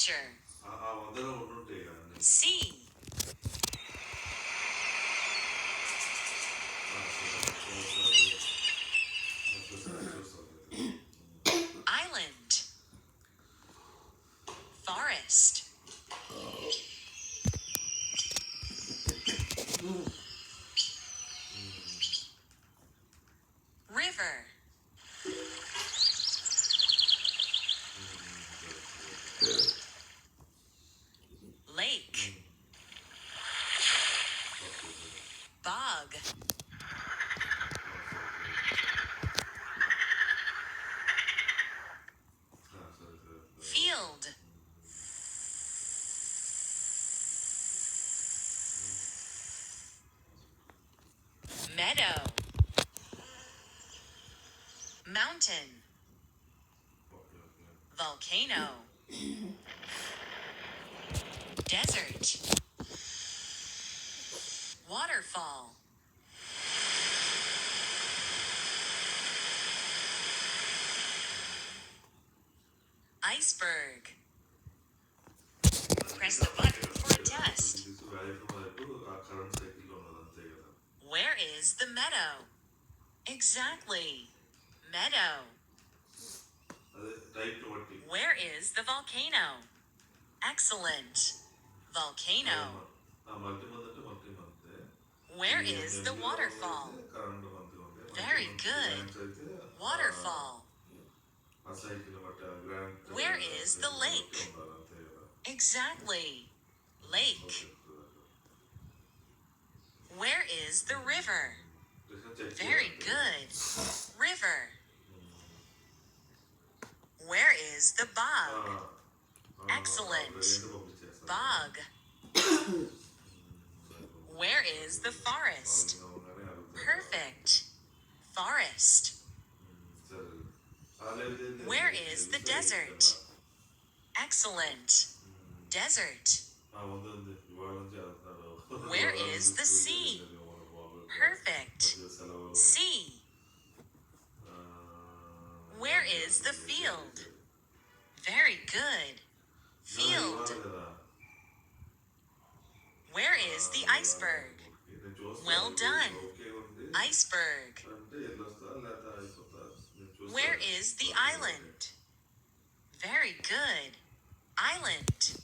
Nature. Sea. Island. Forest. River. Lake. Bog. Field. Meadow. Mountain. Volcano. Desert. Waterfall. Iceberg. Press the button for a test. Where is the meadow? Exactly. Meadow. Where is the volcano? Excellent. Volcano. Where is the waterfall? Very good. Waterfall. Where is the lake? Exactly. Lake. Where is the river? Very good. River. Where is the bog? Excellent. Bog. Where is the forest? Perfect. Forest. Where is the desert? Excellent. Desert. Where is the sea? Perfect. Sea. Where is the field? Very good. Field. Where is the iceberg? Well done. Iceberg. Where is the island? Very good. Island.